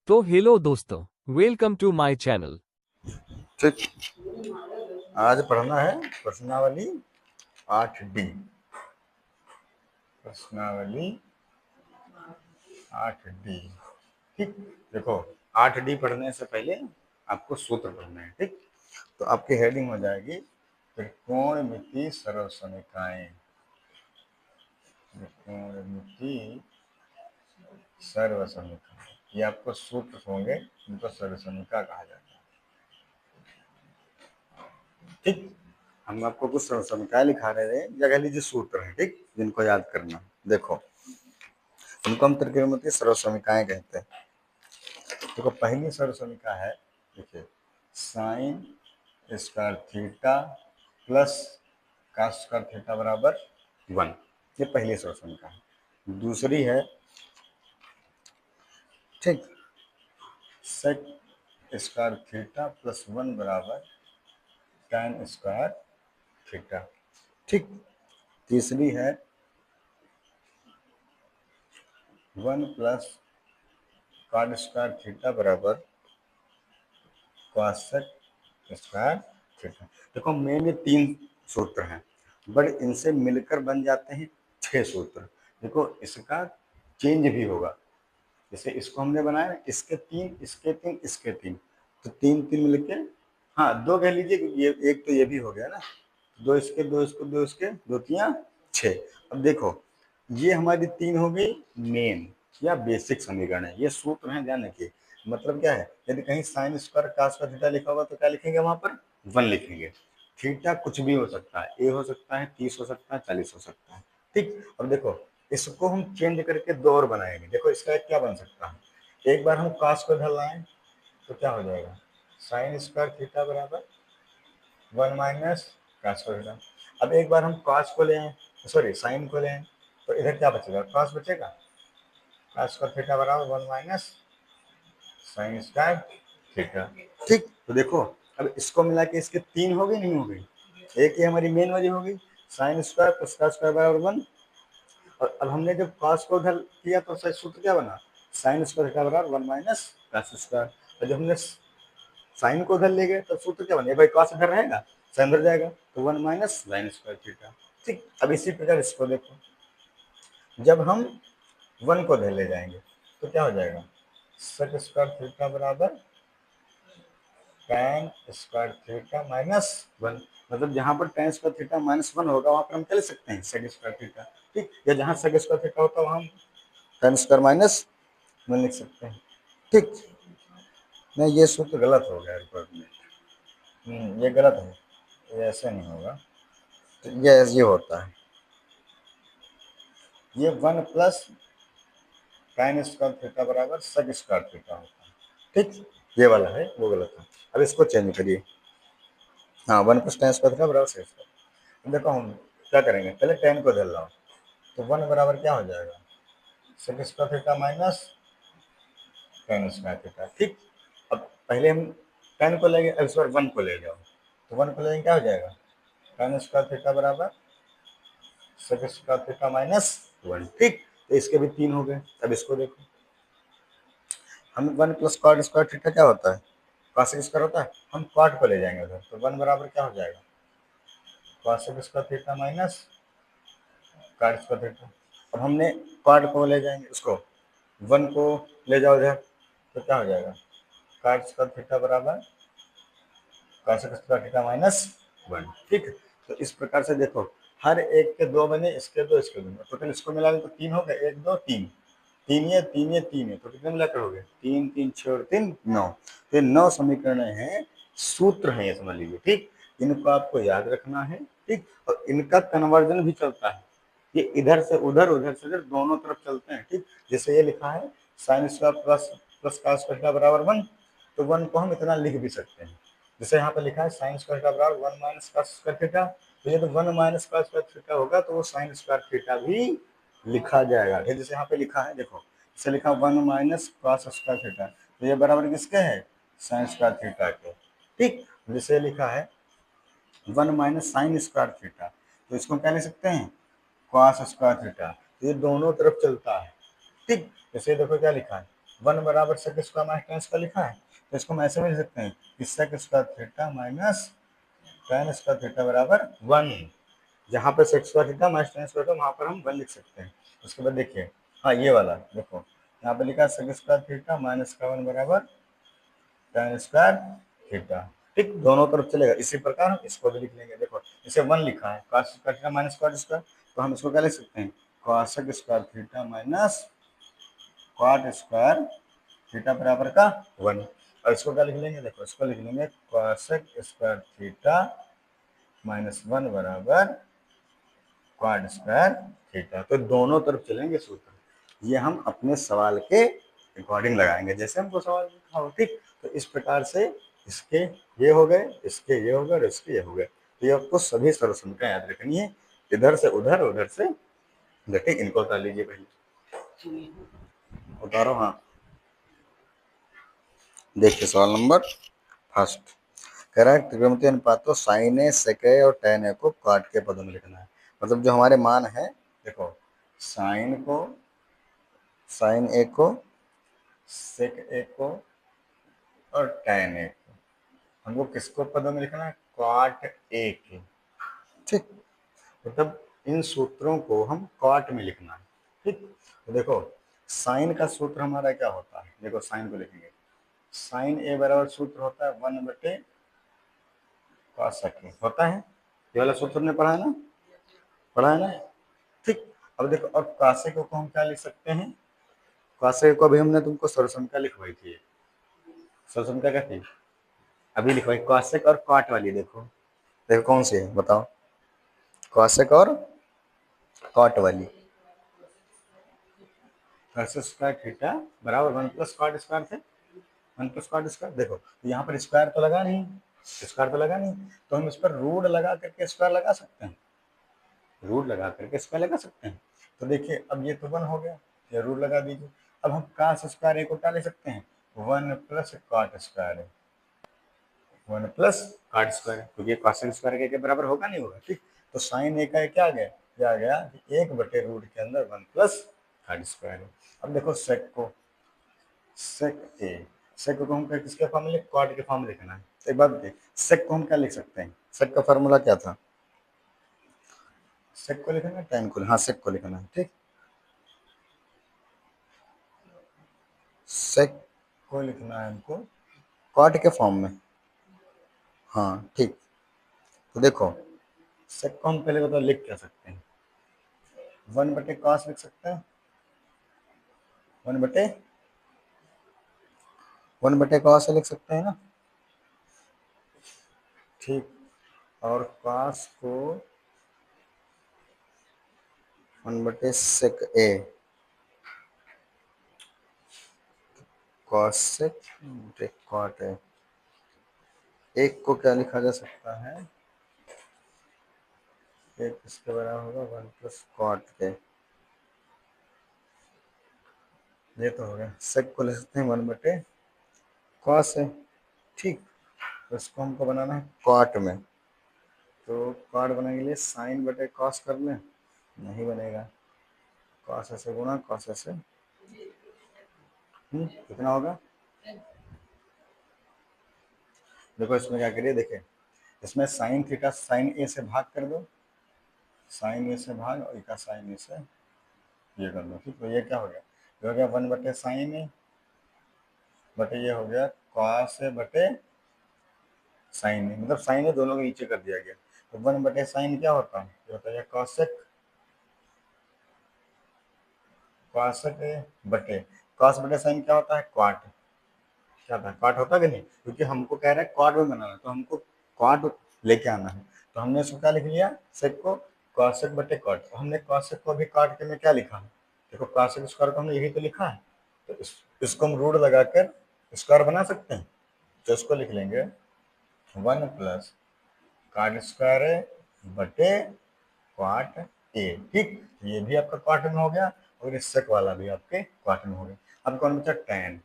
तो हेलो दोस्तों, welcome to my channel. ठीक। आज पढ़ना है प्रश्नावली 8D। प्रश्नावली 8D। ठीक। देखो, 8D पढ़ने से पहले आपको सूत्र पढ़ना है। ठीक। तो आपकी हेडिंग हो जाएगी त्रिकोणमिति सर्वसमीकाएं। त्रिकोणमिति सर्वसमीकाएं, ये आपको सूत्र होंगे, इनको सर्वसमीका कहा जाता है। ठीक। हम आपको कुछ सर्वसमीकाएं लिखा रहे हैं, जगह लीजिए सूत्र हैं। ठीक, जिनको याद करना। देखो, इनको हम त्रिकोणमिति सर्वसमीकाएं कहते हैं। देखो, पहली सर्वसमीका है, देखिए, sine square theta plus cos square theta बराबर 1। ये पहली सर्वसमीका है। दूसरी है, ठीक, सेक स्क्वायर थीटा प्लस 1 बराबर tan स्क्वायर थीटा। ठीक। तीसरी है 1 प्लस कॉट स्क्वायर थीटा बराबर कॉसेक स्क्वायर थीटा। देखो, मेन ये 3 सूत्र हैं, बट इनसे मिलकर बन जाते हैं 6 सूत्र। देखो, इसका चेंज भी होगा। जैसे इसको हमने बनाया ना, इसके 3, इसके 3, इसके 3, तो 3 3 मिलके, हाँ 2 कह लीजिए, क्योंकि ये एक तो ये भी हो गया ना। 2 इसके, 2 इसको, 2 इसके, 2 3 6। अब देखो, ये हमारी 3 हो गई मेन या बेसिक समीकरण है। ये सूत्र हैं, ध्यान रखिए। मतलब क्या है, यदि कहीं sine square cos square theta लिखा होगा तो क्या लिखेंगे, वहां पर 1 लिखेंगे। थीटा कुछ भी हो सकता है, ए हो सकता है, 30 हो सकता है, 40 हो सकता है। ठीक। अब देखो, इसको हम चेंज करके 2 और बनाएंगे। देखो, इसका क्या बन सकता है, एक बार हम कॉस को इधर लाएं तो क्या हो जाएगा, साइन स्क्वायर थीटा बराबर 1 माइनस कॉस स्क्वायर थीटा। अब एक बार हम कॉस को लें, सॉरी साइन को लें, तो इधर क्या बचेगा, कॉस बचेगा। कॉस स्क्वायर थीटा बराबर 1 माइनस साइन स्क्वायर थीटा। ठीक। तो देखो, अब इसको मिला के इसके 3 हो गई, नहीं हो गई। एक ये हमारी मेन वाली हो गई, sine square plus cos square बराबर 1। और अब हमने जब कॉस को उधर किया तो सही सूत्र क्या बना, साइन स्क्वायर थीटा बराबर 1 माइनस कॉस स्क्वायर। और जब हमने साइन को उधर ले गए तो सूत्र क्या बने, भाई कॉस इधर रहेगा, साइन उधर जाएगा, तो 1 माइनस साइन स्क्वायर थीटा। ठीक। अब इसी प्रकार इसको देखो, जब हम 1 को उधर ले जाएंगे तो क्या हो जाएगा, सेक स्क्वायर थीटा बराबर tan स्क्वायर थीटा माइनस 1। मतलब जहां पर tan स्क्वायर थीटा माइनस 1 होगा, वहां पर हम क्या लिख सकते हैं, सेक स्क्वायर थीटा। ठीक। या जहां सेक स्क्वायर थीटा होता है वहां हम tan स्क्वायर माइनस 1 लिख सकते हैं। ठीक। नहीं, ये सूत्र गलत हो गया रिकॉर्ड में। ये गलत है, ये ऐसे नहीं होगा। तो ये होता है, ये 1 प्लस tan स्क्वायर थीटा बराबर सेक स्क्वायर थीटा होता है। ठीक। ये वाला है, वो गलत है। अब इसको चेंज करिए, हाँ 1 प्लस tan स्क्वायर थीटा बराबर सेक स्क्वायर। देखो, हम क्या करेंगे, पहले tan को इधर लाओ, तो 1 बराबर क्या हो जाएगा, sec square theta minus tan square theta. ठीक। अब पहले हम tan को लेंगे, अब इस बार 1 को ले जाओ, तो 1 को लेंगे क्या हो जाएगा, tan स्क्वायर थीटा बराबर सेक स्क्वायर थीटा माइनस 1। ठीक। तो इसके भी 3 हो गए। अब इसको देखो, हम 1 प्लस कॉट स्क्वायर थीटा क्या होता है, कॉसेक स्क्वायर होता है, हम कॉट को ले जाएंगे उधर, तो 1 बराबर क्या हो जाएगा, cosec square theta minus cot square theta. अब हमने कॉट को ले जाएंगे, उसको 1 को ले जाओ इधर, तो क्या हो जाएगा, कॉट स्क्वायर थीटा बराबर कॉसेक स्क्वायर थीटा माइनस 1। ठीक। तो इस प्रकार से देखो, हर एक के 2 बने, इसके 2, इसके 2, टोटल इसको मिला तो 3 हो गए, 1 2 3, 3 ये 3 ये 3 है, तो कितने मिलाकर हो गए, 3 3 6 और 3 9। तो 9 समीकरण हैं, सूत्र हैं, ये समझ लीजिए। ठीक। इनको आपको याद रखना है। ठीक। और इनका कन्वर्जन भी चलता है, ये इधर से उधर, उधर से इधर, दोनों तरफ चलते हैं। ठीक। जैसे ये लिखा है sine square plus plus cos square theta बराबर 1, तो 1 को हम इतना लिख भी सकते हैं। जैसे यहाँ पे लिखा है साइन स्क्वायर थीटा बराबर 1 माइनस कॉस स्क्वायर थीटा, तो ये तो 1 माइनस कॉस स्क्वायर थीटा होगा, तो वो साइन स्क्वायर थीटा भी लिखा जाएगा। जैसे यहाँ पे लिखा है, देखो इसे लिखा 1 माइनस कॉस स्क्वायर थीटा, तो ये बराबर किसके है, साइन स्क्वायर थीटा के। ठीक। जैसे लिखा है 1 माइनस साइन स्क्वायर थीटा, तो इसको क्या लिख सकते हैं, कॉस स्क्वायर थीटा। तो ये दोनों तरफ चलता है। ठीक। जैसे देखो क्या लिखा है, 1 बराबर sec square minus tan square लिखा है, तो इसको हम ऐसे भी लिख सकते हैं कि sec square theta minus tan square theta बराबर 1। जहाँ पे sec square theta minus tan square था वहाँ पर हम 1 लिख सकते हैं। उसके बाद देखिए, हाँ ये वाला देखो, यहाँ पे लिखा है सेक स्क्वायर थीटा माइनस का 1 बराबर टेन स्क्वायर थीटा। ठीक, दोनों तरफ चलेगा। इसी प्रकार हम इसको भी लिख लेंगे। देखो इसे 1 लिखा है, cos square theta minus cot square, तो हम इसको क्या लिख सकते हैं, cosec square theta minus cot square theta बराबर का 1। और इसको क्या लिख लेंगे, देखो इसको लिख लेंगे cosec स्क्वायर थीटा माइनस 1 बराबर cot स्क्वायर थीटा। तो दोनों तरफ चलेंगे सूत्र। ये हम अपने सवाल के अकॉर्डिंग लगाएंगे, जैसे हमको सवाल लिखा हो। ठीक, तो इस प्रकार से इसके ये हो गए, इसके ये हो गए और इसके ये हो गए। तो ये आपको सभी सर्वसंख्या याद रखनी है, इधर से उधर, उधर से इधर। ठीक, इनको उतार लीजिए पहले, उतारो। हाँ, देखिए सवाल नंबर फर्स्ट कह रहा है त्रिकोणमितीय अनुपातों साइन ए सेक ए और टेन ए को काट के पदों में लिखना है। मतलब जो हमारे मान है, देखो साइन को, साइन ए को, सेक ए को और टेन ए को हमको किसको पदों में लिखना है, कॉट ए के। ठीक, मतलब इन सूत्रों को हम कॉट में लिखना है। ठीक, तो देखो साइन का सूत्र हमारा क्या होता है, देखो साइन को लिखेंगे, साइन ए बराबर सूत्र होता है 1/cos ए होता है। ये वाला सूत्र ने पढ़ा है ना, पढ़ा है ना। ठीक, अब देखो, और cos ए को हम क्या लिख सकते हैं, cos ए को अभी हमने तुमको सर्वसंख्या लिखवाई थी। सर्वसंख्या क्या थी, अभी लिखवाई cosec और cot वाली। देखो देखो कौन सी है बताओ, cosec और cot वाली। cos स्क्वायर थीटा बराबर 1 प्लस cot स्क्वायर थे, 1 प्लस cot स्क्वायर। देखो यहाँ पर स्क्वायर तो लगा नहीं, स्क्वायर तो लगा नहीं, तो हम इस पर रूट लगा करके स्क्वायर लगा सकते हैं, रूट लगा करके स्क्वायर लगा सकते हैं। तो देखिए अब ये तो 1 हो गया, ये रूट लगा दीजिए। अब हम cos स्क्वायर ए को क्या ले सकते हैं, 1 प्लस cot स्क्वायर है, 1 प्लस cot स्क्वायर है, क्योंकि cosec स्क्वायर के बराबर होगा नहीं होगा। ठीक, तो साइन ए का क्या आ गया, क्या आ गया कि 1/रूट के अंदर 1 प्लस cot स्क्वायर है। अब देखो सेक को, सेक ए, सेक को हम किसके फॉर्म में लिख, कॉट के फॉर्म में लिखना है। तो एक बात बताइए, सेक को हम क्या लिख सकते हैं, सेक का फॉर्मूला क्या था, सेक को लिखना है, टेन को, हाँ सेक को लिखना है। ठीक, सेक को लिखना है हमको कॉट के फॉर्म में। हाँ ठीक, तो देखो सेक को हम पहले बताओ लिख क्या सकते हैं, 1/cos लिख सकते हैं, 1/cos लिख सकते हैं ना। ठीक, और cos को 1/sec ए, cosec cot है। एक को क्या लिखा जा सकता है, एक इसके बराबर होगा 1 प्लस cot के, ये तो हो गया। sec को लिख सकते हैं 1/cos है। ठीक, तो इसको हमको बनाना है cot में, तो cot बनाने के लिए sin/cos कर लें, नहीं बनेगा, cos से गुणा cos से, कितना होगा, देखो इसमें क्या करिए, देखिए इसमें साइन थीटा साइन ए से भाग कर दो, साइन ए से भाग और का साइन ए से ये कर दो। ठीक, तो ये क्या हो गया, ये हो गया 1/sin ए बटे ये हो गया cos ए बटे साइन ए, मतलब साइन ए दोनों के नीचे कर दिया गया। तो 1/sin क्या होता है, ये होता है cosec, cosec ए बटे cos बटे साइन क्या होता है, cot, क्या था कॉट होता कि नहीं, क्योंकि हमको कह रहा है कॉट में बनाना, तो हमको कॉट लेके आना है। तो हमने इसको क्या लिख लिया, सेक को cosec बटे कॉट, हमने cosec को भी काट के में क्या लिखा है, देखो cosec स्क्वायर को हमने यही तो लिखा है, तो इसको हम रूट लगाकर स्क्वायर बना सकते हैं। तो इसको लिख लेंगे 1 प्लस cot स्क्वायर है बटे cot ए। ठीक, ये भी आपका cot में हो गया और इस सेक वाला भी आपके cot में हो गया। अब कौन बचा, tan,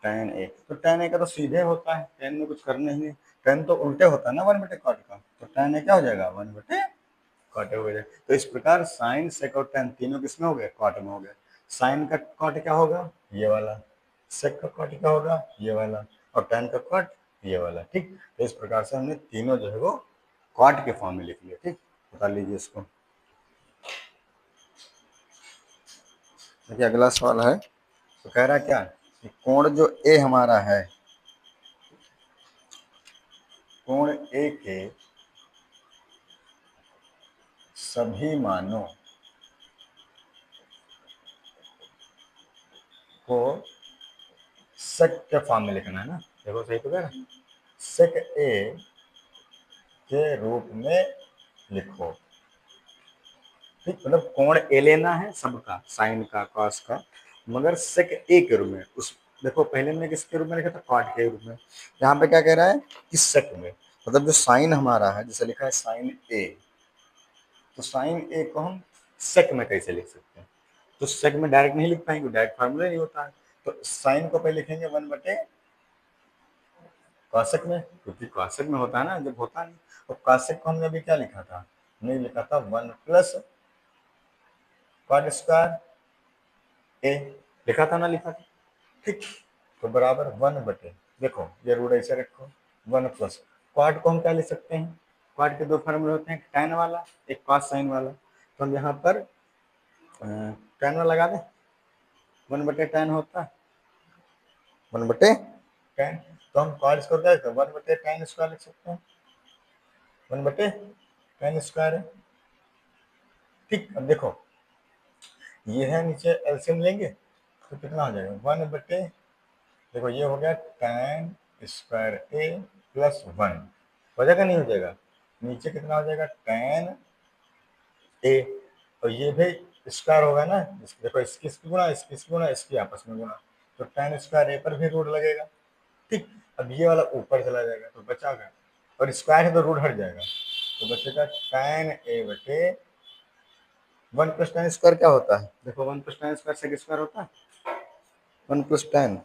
tan ए, तो tan ए का तो सीधे होता है, tan में कुछ करना ही नहीं, tan तो उल्टे होता है ना 1/cot का, तो tan ए क्या हो जाएगा 1/cot हो जाएगा। तो इस प्रकार साइन सेक और tan तीनों किसमें हो गए, cot में हो गए। साइन का कॉट क्या होगा, ये वाला, सेक का कॉट क्या होगा, ये वाला, और tan का कॉट ये वाला। ठीक, तो इस प्रकार से हमने तीनों जो है वो कॉट के फॉर्म में लिख लिया। ठीक, बता लीजिए इसको। देखिए अगला सवाल है, तो कह रहा है क्या कि कोण जो ए हमारा है, कोण ए के सभी मानों को सेक के फॉर्म में लिखना है ना। देखो सही तो कह रहा है, सेक ए के रूप में लिखो। ठीक, मतलब कोण ए लेना है सबका, साइन का, कॉस का, मगर सेक ए के रूप में। उस देखो पहले मैंने किसके रूप में लिखा था, कॉट के रूप में। यहाँ पे क्या कह रहा है कि सेक में, मतलब जो साइन हमारा है, जैसे लिखा है साइन ए, तो साइन ए को हम सेक में कैसे लिख सकते हैं, तो सेक में डायरेक्ट नहीं लिख पाएंगे, डायरेक्ट फार्मूला नहीं होता है। तो साइन को पहले लिखेंगे 1/, कौशिक में, क्योंकि कौशिक में होता है ना, जब होता नहीं। तो कौशिक को हमने अभी क्या लिखा था, हमने लिखा था 1 प्लस कॉट स्क्वायर ए, लिखा था ना, लिखा था। ठीक, तो बराबर 1/, देखो ये रूट ऐसे रखो, 1 प्लस कॉट को हम क्या लिख सकते हैं, कॉट के दो फार्मूले होते हैं, tan वाला, एक कॉस साइन वाला। तो हम यहाँ पर tan वाला लगा दें, 1/tan होता है, 1/tan। तो हम कॉट स्क्वायर क्या लिखते हैं, 1/tan स्क्वायर लिख सकते हैं, 1/tan स्क्वायर है। ठीक, अब देखो ये है, नीचे एलसीएम लेंगे तो कितना हो जाएगा, 1/, देखो ये हो गया tan स्क्वायर ए प्लस 1, हो जाएगा नहीं हो जाएगा, नीचे कितना हो जाएगा tan ए, और ये भी स्क्वायर होगा ना, देखो इसकी इसकी गुणा, इसकी इसकी गुणा, इसकी आपस में गुणा, तो tan स्क्वायर ए पर भी रूट लगेगा। ठीक, अब ये वाला ऊपर चला जाएगा तो बचागा, और स्क्वायर है तो रूट हट जाएगा, तो बचेगा tan A/, 1 plus tan square क्या होता है, देखो 1 plus tan square sec square होता है, 1 प्लस tan,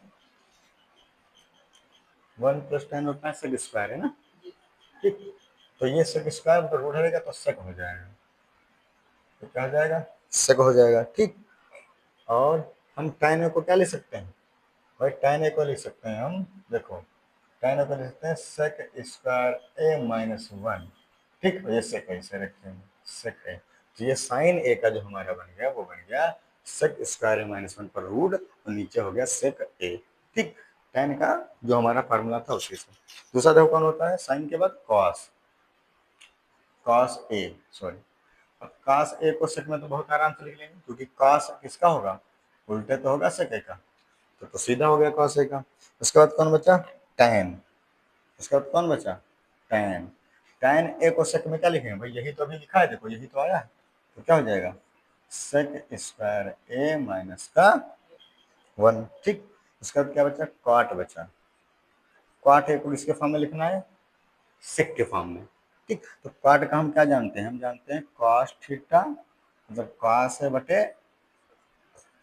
1 प्लस tan होता है सेक स्क्वायर, है ना। ठीक, तो ये सेक स्क्वायर तो रूट हटेगा तो सेक हो जाएगा, तो क्या हो जाएगा, सेक हो जाएगा। ठीक, और हम tan ए को क्या लिख सकते हैं भाई, tan ए को लिख सकते हैं हम, देखो tan ए को लिख सकते हैं सेक स्क्वायर ए माइनस 1। ठीक, ये सेक ऐसे रखेंगे, सेक ए, तो ये साइन ए का जो हमारा बन गया वो बन गया सेक स्क्वायर ए माइनस 1 पर रूट, और नीचे हो गया सेक ए। ठीक, tan का जो हमारा फार्मूला था उसी से। दूसरा देखो कौन होता है, साइन के बाद कॉस, कॉस ए, सॉरी, अब कॉस ए को सेक में तो बहुत आराम से लिख लेंगे, क्योंकि कॉस किसका होगा, उल्टे तो होगा सेक ए का, तो सीधा हो गया कॉस ए का। उसके बाद कौन बचा, tan, उसके बाद कौन बचा, tan, tan ए को सेक में क्या लिखेंगे भाई, यही तो अभी लिखा है, देखो यही तो आया है, तो क्या हो जाएगा सेक स्क्वायर ए माइनस का 1। ठीक, उसके बाद क्या बचा, कॉट बचा, कॉट ए को किसके फॉर्म में लिखना है, सेक के फॉर्म में। ठीक, तो कॉट का हम क्या जानते हैं, हम जानते हैं कॉस थीटा, मतलब कॉस है बटे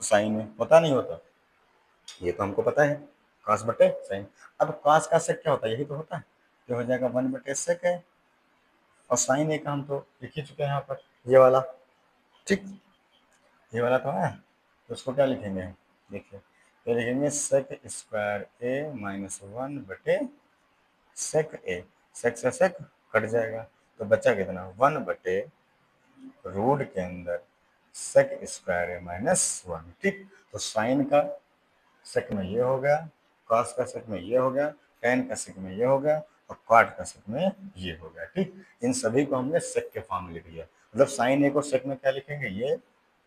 साइन है, होता नहीं होता, ये तो हमको पता है, कॉस बटे साइन। अब कॉस का सेक क्या होता है, यही तो होता है, तो हो जाएगा 1/sec है, और साइन ए का हम तो लिख ही चुके हैं यहाँ पर, ये वाला। ठीक, ये वाला तो है, तो उसको क्या लिखेंगे, देखिए तो लिखेंगे सेक स्क्वायर ए माइनस 1/sec ए, सेक से सेक कट जाएगा, तो बचा कितना, 1/रूट के अंदर सेक स्क्वायर ए माइनस 1। ठीक, तो साइन का सेक में ये हो गया, कॉस का सेक में ये हो गया, tan का सेक में ये हो गया, और कॉट का सेक में ये हो गया। ठीक, इन सभी को हमने सेक के फॉर्म में लिख लिया, मतलब साइन ए को सेक में क्या लिखेंगे, ये,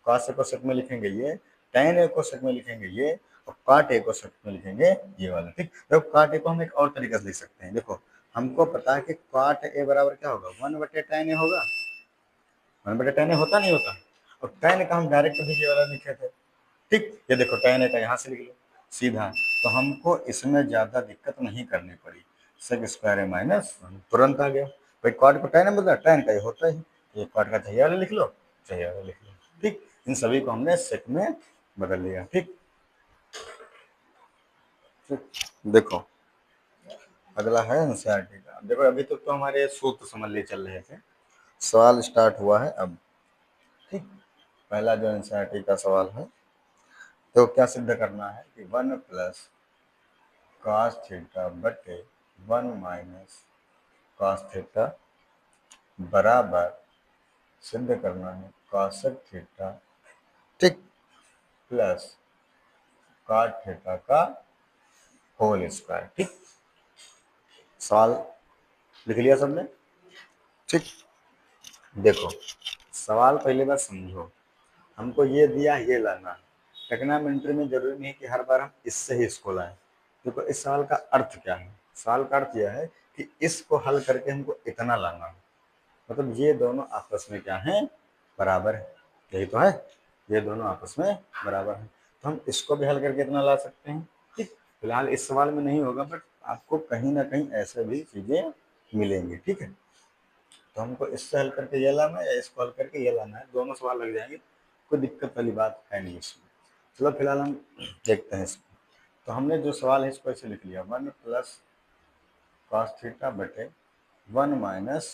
कॉस ए को सेक में लिखेंगे ये, tan ए को सेक में लिखेंगे ये, और कॉट ए को सेक में लिखेंगे ये वाला। ठीक, तो कॉट ए को हम एक और तरीके से लिख सकते हैं, देखो हमको पता है कि कॉट ए बराबर क्या होगा, 1/tan ए होगा, 1/tan ए होता नहीं होता, और tan का हम डायरेक्ट भी ये वाला लिखे थे। ठीक, ये देखो tan ए का यहाँ से लिख लो सीधा, तो हमको इसमें ज़्यादा दिक्कत नहीं करनी पड़ी, सेक स्क्वायर ए माइनस 1 तुरंत आ गया। भाई कॉट को tan बदला, tan का ये होता ही, ये कॉट का चाहिए वाला लिख लो, चाहिए वाला लिख लो। ठीक, इन सभी को हमने सेक में बदल लिया। ठीक, देखो अगला है एनसीईआरटी का। देखो अभी तक तो हमारे सूत्र समझ लिए चल रहे थे, सवाल स्टार्ट हुआ है अब। ठीक, पहला जो एनसीईआरटी का सवाल है, तो क्या सिद्ध करना है कि 1 प्लस कॉस थीटा बटे 1 माइनस कॉस थीटा बराबर सिद्ध करना है कॉसेक थीटा ठीक प्लस कॉट थीटा का होल स्क्वायर। ठीक, सवाल लिख लिया सबने? ठीक, देखो सवाल पहले बार समझो, हमको ये दिया ये लाना है। ट्रिग्नोमेट्री में जरूरी नहीं कि हर बार हम इससे ही इसको लाएं। देखो इस सवाल का अर्थ क्या है, सवाल का अर्थ यह है कि इसको हल करके हमको इतना लाना है, मतलब ये दोनों आपस में क्या है, बराबर है, यही तो है, ये दोनों आपस में बराबर है। तो हम इसको भी हल करके इतना ला सकते हैं। ठीक, फिलहाल इस सवाल में नहीं होगा, बट आपको कहीं ना कहीं ऐसे भी चीजें मिलेंगी। ठीक है, तो हमको इससे हल करके ये लाना है या इसको हल करके ये लाना है, दोनों सवाल लग जाएंगे, कोई दिक्कत वाली बात है नहीं इसमें। चलो फिलहाल हम देखते हैं इसको। तो हमने जो सवाल है इसको ऐसे लिख लिया, 1 प्लस कॉस थीटा बटे 1 माइनस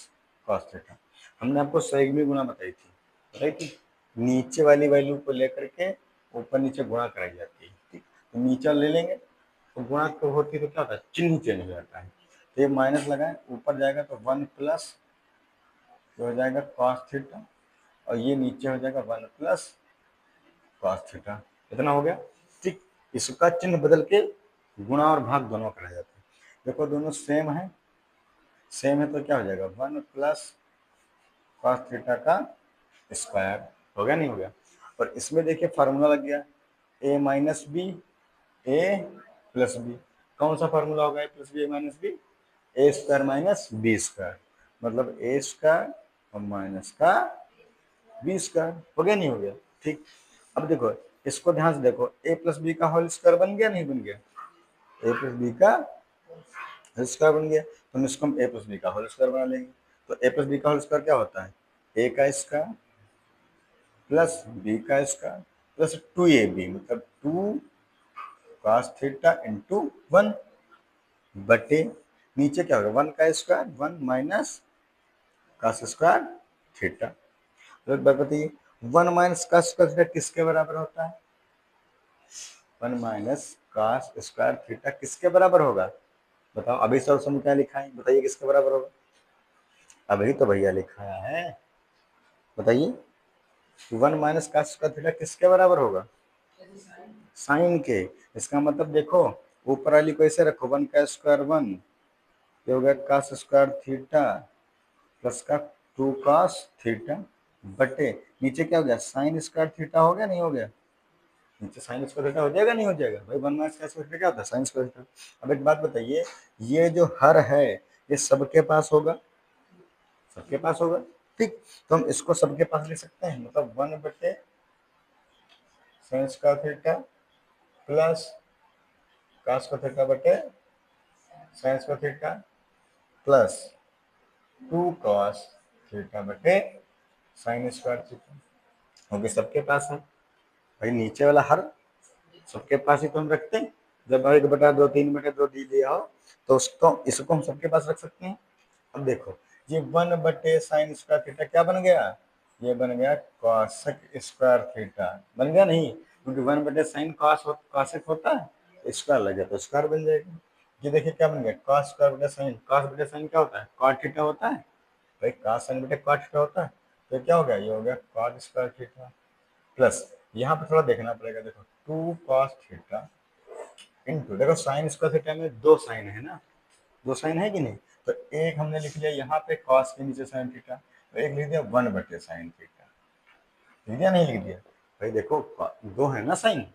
कॉस थीटा। हमने आपको सैगमी गुणा बताई थी, नीचे वाली वैल्यू को लेकर के ऊपर नीचे गुणा कराई जाती है। ठीक, तो नीचे ले लेंगे तो गुणा तो होती है, तो क्या होता है, चिन्ह चेंज हो जाता है। तो ये माइनस लगाए, ऊपर जाएगा तो 1 प्लस हो जाएगा कॉस थीटा, और ये नीचे हो जाएगा 1 प्लस कॉस थीटा। इतना हो गया। ठीक, इसका चिन्ह बदल के गुणा और भाग दोनों करा जाता है। देखो दोनों सेम है, सेम है तो क्या हो जाएगा, 1 प्लस कॉस थीटा का स्क्वायर। हो गया नहीं हो गया? और इसमें देखिए फार्मूला लग गया, ए माइनस बी ए प्लस बी। कौन सा फार्मूला होगा ए प्लस बी ए माइनस बी? ए स्क्वायर माइनस बी स्क्वायर, मतलब ए स्क्वायर और माइनस का बी स्क्वायर। हो गया नहीं हो गया? ठीक, अब देखो इसको ध्यान से देखो, ए प्लस बी का होल स्क्वायर बन गया नहीं बन गया? ए प्लस बी का होल स्क्वायर बन गया, तो हम इसको ए प्लस बी का होल स्क्वायर बना लेंगे। तो ए प्लस बी का होल स्क्वायर क्या होता है, ए का स्क्वायर प्लस बी का स्क्वायर प्लस 2ab, मतलब 2 cos थीटा इंटू 1 बटे नीचे क्या होगा, 1 का square 1 minus cos square theta. तो एक बात बताइए, 1 माइनस cos स्क्वायर थीटा किसके बराबर होता है? 1 माइनस cos स्क्वायर थीटा किसके बराबर होगा? बताओ, अभी सर में क्या लिखा है, बताइए किसके बराबर होगा? अभी तो भैया लिखा है, बताइए 1 माइनस cos स्क्वायर थीटा किसके बराबर होगा? साइन के। इसका मतलब देखो ऊपर वाली को ऐसे रखो, 1 का स्क्वायर 1, ये हो गया cos स्क्वायर थीटा प्लस का 2 cos थीटा बटे नीचे क्या हो गया, साइन स्क्वायर थीटा। हो गया नहीं हो गया? नीचे साइन स्क्वायर थीटा हो जाएगा नहीं हो जाएगा भाई? 1 माइनस का स्क्वायर थीटा क्या होता है, साइन स्क्वायर थीटा। अब एक बात बताइए, ये जो हर है ये सबके पास होगा, सबके पास होगा। ठीक, तो हम इसको सबके पास ले सकते हैं, मतलब 1 बटे sine square theta plus cos का थीटा बटे sine square theta plus 2 cos theta बटे साइन स्क्वायर थीटा। क्योंकि सबके पास है भाई, नीचे वाला हर सबके पास ही तो हम रखते हैं। जब 1/2 3/2 दी दिया हो तो उसको इसको हम सबके पास रख सकते हैं। अब देखो ये 1 बटे साइन स्क्वायर थीटा क्या बन गया, ये बन गया कॉसेक स्क्वायर थीटा। बन गया नहीं? क्योंकि 1 बटे साइन कॉसेक होता है, स्क्वायर लग गया तो स्क्वायर बन जाएगा। ये देखिए क्या बन गया, कॉस स्क्वायर बटे साइन। कॉस बटे साइन क्या होता है, कॉट थीटा होता है भाई, कॉस साइन बटे कॉट थीटा होता है। तो क्या हो गया, ये हो गया कॉट स्क्वायर थीटा प्लस, यहाँ पे थोड़ा देखना पड़ेगा, देखो 2 cos थीटा इंटू, देखो साइन स्क्वायर थीटा में 2 साइन है ना, 2 साइन है कि नहीं? तो एक हमने लिख लिया यहाँ पे cos के नीचे साइन थीटा, तो एक लिख दिया 1 बटे साइन थीटा। लिख दिया नहीं लिख दिया भाई? देखो 2 है ना साइन,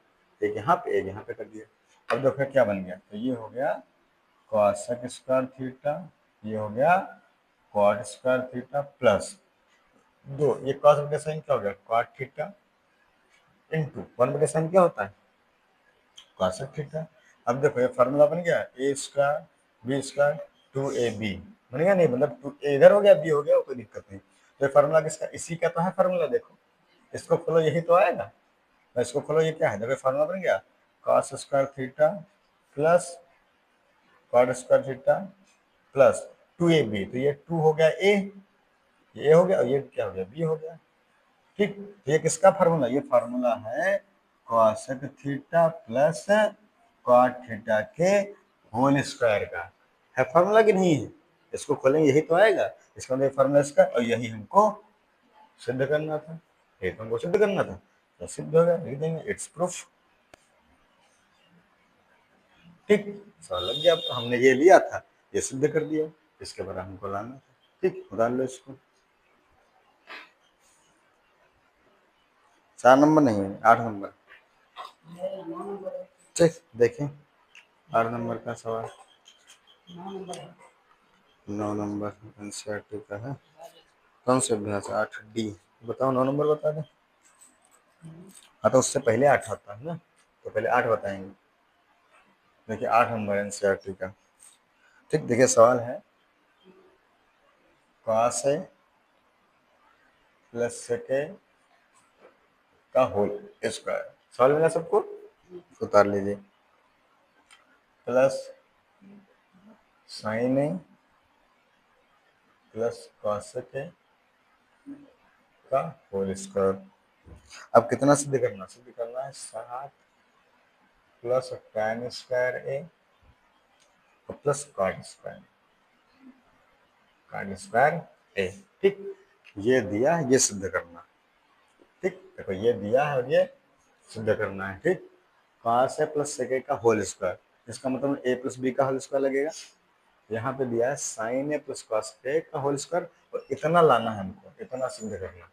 एक यहाँ पे एक यहाँ पे कर दिया। अब देखो क्या बन गया, तो ये हो गया कॉसेक स्क्वायर थीटा, ये हो गया कॉट स्क्वायर थीटा प्लस 2, ये कॉस बटे साइन क्या हो गया, कॉट थीटा इंटू 1 बटे साइन क्या होता है, कॉसेक थीटा। अब देखो ये फार्मूला बन गया, ए स्क्वायर बी स्क्वायर 2ab बन गया नहीं, मतलब 2a इधर हो गया बी हो गया, कोई दिक्कत नहीं। तो ये फार्मूला किसका, इसी का तो है फार्मूला। देखो इसको खोलो यही तो आएगा, तो इसको खोलो ये क्या है, देखो फार्मूला बन गया cos square theta plus cot square theta plus 2ab, तो ये 2 हो गया ए, ये हो गया, और ये क्या हो गया बी हो गया। ठीक, तो ये किसका फार्मूला, ये फार्मूला है cosec theta plus cot theta के होल स्क्वायर का है फॉर्मूला कि नहीं है? इसको खोलेंगे यही तो आएगा, इसका मतलब फॉर्मूला इसका, और यही हमको सिद्ध करना था, ये तो हमको सिद्ध करना था, तो सिद्ध हो गया, लिख देंगे इट्स प्रूफ। ठीक, सवाल लग गया। अब तो हमने ये लिया था, ये सिद्ध कर दिया, इसके बाद हमको लाना था। ठीक, डाल लो इसको। 4 नंबर नहीं है, 8 नंबर। ठीक, देखें 8 नंबर का सवाल। 9 नंबर एनसीईआरटी का है। कौन से अभ्यास? 8D। बताओ 9 नंबर बता दें। हाँ तो उससे पहले 8 होता है ना, तो पहले 8 बताएंगे। देखिए 8 नंबर एनसीईआरटी का। ठीक, देखिए सवाल है कॉस है प्लस सेके का होल स्क्वायर। सवाल मिला सबको, उतार लीजिए। प्लस साइन ए प्लस कॉस के का होल स्क्वायर। अब कितना सिद्ध करना? सिद्ध करना है 7 plus tan square A plus cot square, cot square A. ठीक, ये दिया, ये सिद्ध करना। ठीक, देखो ये दिया है और ये सिद्ध करना है। ठीक, कॉस ए प्लस सेक का होल स्क्वायर, इसका मतलब ए प्लस बी का होल स्क्वायर लगेगा। यहाँ पे दिया है sign A plus cos A का होल स्क्वायर, और इतना लाना है हमको, इतना सिद्ध करना।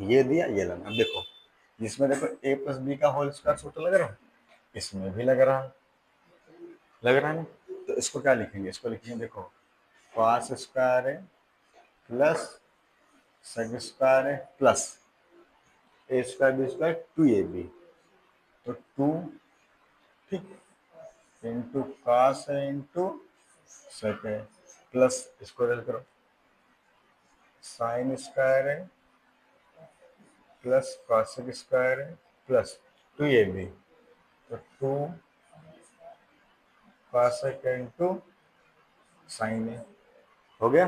ये दिया, ये लाना। अब देखो इसमें देखो ए प्लस बी का होल स्क्वायर सूत्र लग रहा है, इसमें भी लग रहा है, लग रहा है ना। तो इसको क्या लिखेंगे? इसको लिखेंगे देखो कॉस स्क्वायर है प्लस सेक स्क्वायर है प्लस ए स्क्वायर बी स्क्वायर 2ab, तो 2 ठीक इंटू कॉस है इंटू सेक है प्लस इसको रल करो साइन स्क्वायर है प्लस कॉसेक स्क्वायर है प्लस 2ab, तो 2 कॉसेक इंटू साइन है। हो गया,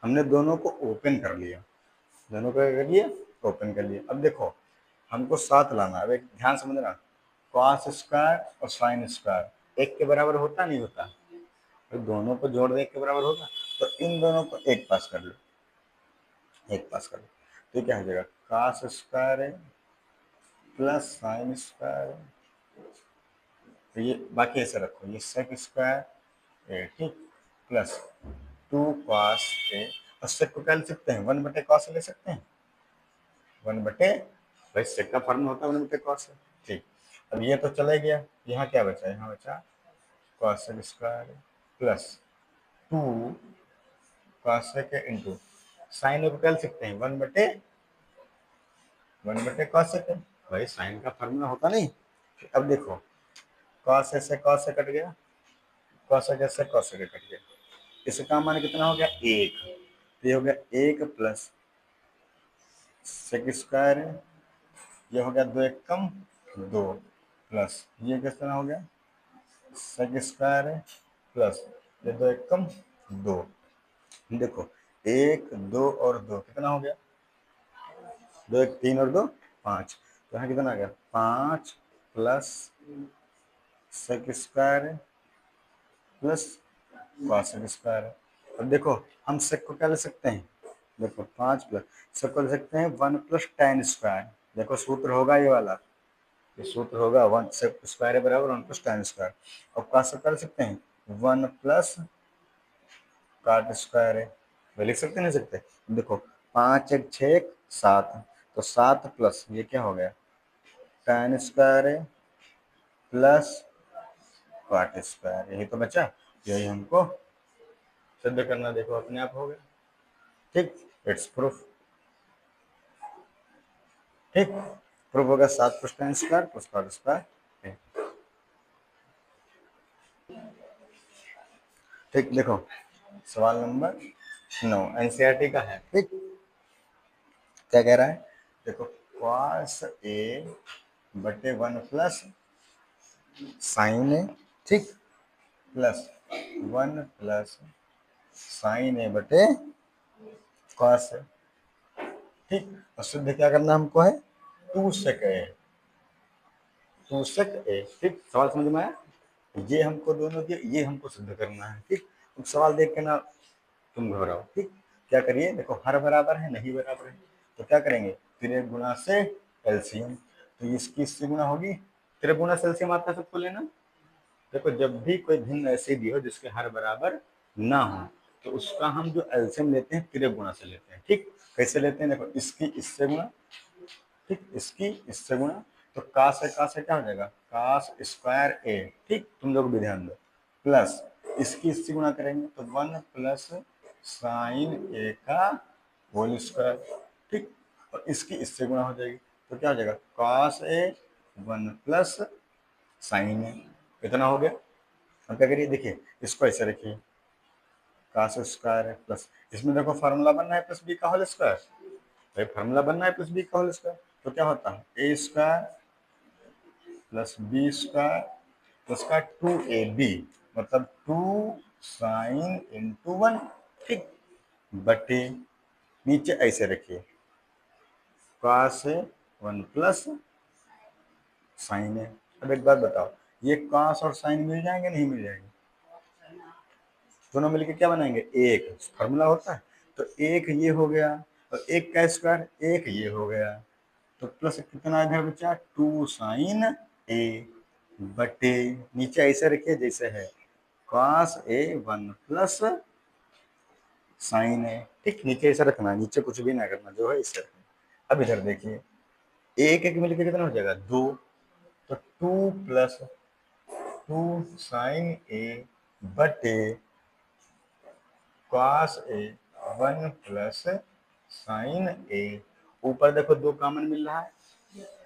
हमने दोनों को ओपन कर लिया, दोनों को कर लिया, ओपन कर लिया। अब देखो हमको 7 लाना है। अब एक ध्यान समझना, कॉस स्क्वायर और साइन स्क्वायर एक के बराबर होता नहीं होता? तो दोनों को जोड़ दे एक के बराबर होगा, तो इन दोनों को एक पास कर लो, एक पास कर लो। तो क्या हो जाएगा? कॉस स्क्वायर है प्लस साइन स्क्वायर, तो ये बाकी ऐसे रखो, ये सेक स्क्वायर ए ठीक प्लस 2 कॉस ए, और सेक को क्या ले सकते हैं? 1/cos ले सकते हैं, 1/, भाई सेक का फॉर्मूला होता है 1/cos। ठीक, अब ये तो चला गया, यहाँ क्या बचा? यहाँ बचा cosec square plus 2 cosec into sine को क्या ले सकते हैं? 1/cos। भाई साइन का फॉर्मूला होता नहीं। अब देखो कॉस से कॉस से कट गया, कॉसेक से कॉसेक कट गया, इसका मान कितना हो गया? 1। तो ये हो गया 1 प्लस सेक स्क्वायर है, ये हो गया 2 1 कम 2 प्लस ये कितना हो गया? सेक स्क्वायर है प्लस ये 2 1 कम 2। देखो 1 2 और 2 कितना हो गया? 2 1 3 और 2 5, तो यहाँ कितना आ गया? 5 प्लस सेक स्क्वायर है प्लस कॉसेक स्क्वायर है। अब देखो हम सेक को क्या ले सकते हैं? देखो 5 प्लस सेक को ले सकते हैं 1 प्लस tan स्क्वायर। देखो सूत्र होगा ये वाला, ये सूत्र होगा 1 सेक स्क्वायर है बराबर 1 प्लस tan स्क्वायर। और कॉसेक कर सकते हैं 1 प्लस कॉट स्क्वायर है, वे लिख सकते नहीं सकते? देखो 5 1 6 1 7, तो 7 प्लस ये क्या हो गया? tan स्क्वायर है प्लस कॉट स्क्वायर, यही तो बचा, यही हमको सिद्ध करना। देखो अपने आप हो गया। ठीक, इट्स प्रूफ। ठीक, प्रूफ होगा 7 plus tan square plus cot square. ठीक, देखो सवाल नंबर 9 एनसीईआरटी का है। ठीक, क्या कह रहा है? देखो कॉस ए बटे 1 प्लस साइन ए ठीक प्लस 1 प्लस साइन ए बटे कॉस ए। ठीक, और सिद्ध क्या करना हमको है? 2 सेक ए, 2 sec a। ठीक, सवाल समझ में आया? ये हमको दोनों दिए, ये हमको सिद्ध करना है। ठीक, अब सवाल देख के ना तुम घबराओ। ठीक, क्या करिए, देखो हर बराबर है, नहीं बराबर है, तो क्या करेंगे, त्रिगुणा से एलसीएम। तो इसकी इससे गुणा होगी, त्रिगुणा से एलसीएम आता है सबको लेना। देखो जब भी कोई भिन्न ऐसी दी हो जिसके हर बराबर ना हो, तो उसका हम जो एलसीएम लेते हैं त्रिगुणा से लेते हैं। ठीक, कैसे लेते हैं, देखो इसकी इससे गुणा, ठीक, इसकी इससे गुणा, तो का से क्या हो जाएगा, कास स्क्वायर ए। ठीक, तुम लोग भी ध्यान दो, प्लस इसकी इससे गुणा करेंगे तो 1 प्लस साइन ए का होल स्क्वायर। ठीक, और इसकी इससे गुणा हो जाएगी तो क्या हो जाएगा, कॉस ए 1 प्लस साइन ए। इतना हो गया। अब क्या करिए, देखिए इसको ऐसे रखिए, कास स्क्वायर है प्लस, इसमें देखो फार्मूला बनना है प्लस बी का होल स्क्वायर, भाई फार्मूला बनना है प्लस बी का होल स्क्वायर, तो क्या होता है A square plus B square plus का 2ab, मतलब 2 साइन इंटू 1। ठीक, बटे नीचे ऐसे रखिए, कॉस 1 प्लस साइन है। अब एक बात बताओ, ये कॉस और साइन मिल जाएंगे, नहीं मिल जाएंगे, दोनों मिलके क्या बनाएंगे, एक फार्मूला होता है। तो एक ये हो गया और एक का स्क्वायर, एक ये हो गया, तो प्लस कितना इधर बचा, 2 साइन ए, बटे नीचे ऐसे रखिए जैसे है, कॉस ए 1 प्लस साइन ए। ठीक, नीचे ऐसा रखना, नीचे कुछ भी ना करना, जो है इसे रखना। अब इधर देखिए, एक एक मिलकर कितना हो जाएगा, 2, तो 2 प्लस 2 साइन ए बटे कॉस ए 1 प्लस साइन ए। ऊपर देखो 2 कॉमन मिल रहा है,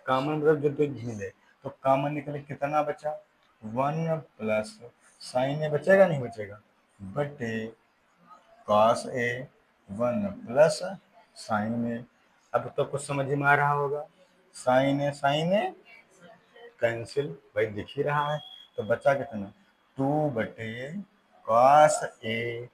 कॉमन मतलब जो दो मिले, तो कॉमन निकले कितना बचा, 1 प्लस साइन ए बचेगा, नहीं बचेगा, बटे कॉस ए 1 प्लस साइन ए। अब तो कुछ समझ में आ रहा होगा, साइन ए कैंसिल, भाई दिख ही रहा है, तो बचा कितना, 2 बटे कॉस ए।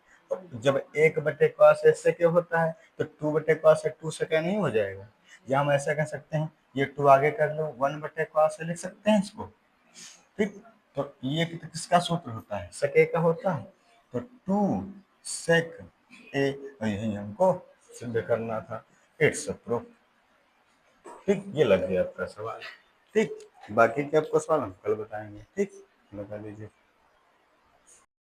जब 1 बटे कॉस ए से क्या होता है, तो 2 बटे कॉस ए 2 से क्या नहीं हो जाएगा, या हम ऐसा कह सकते हैं, ये 2 आगे कर लो, 1 बटे कॉस ए लिख सकते हैं इसको। ठीक, तो ये किसका सूत्र होता है, सेक ए का होता है, तो 2 सेक ए, यही हमको सिद्ध करना था, इट्स प्रूफ। ठीक, ये लग गया आपका सवाल। ठीक, बाकी के आपको सवाल हम कल बताएंगे। ठीक, बता दीजिए।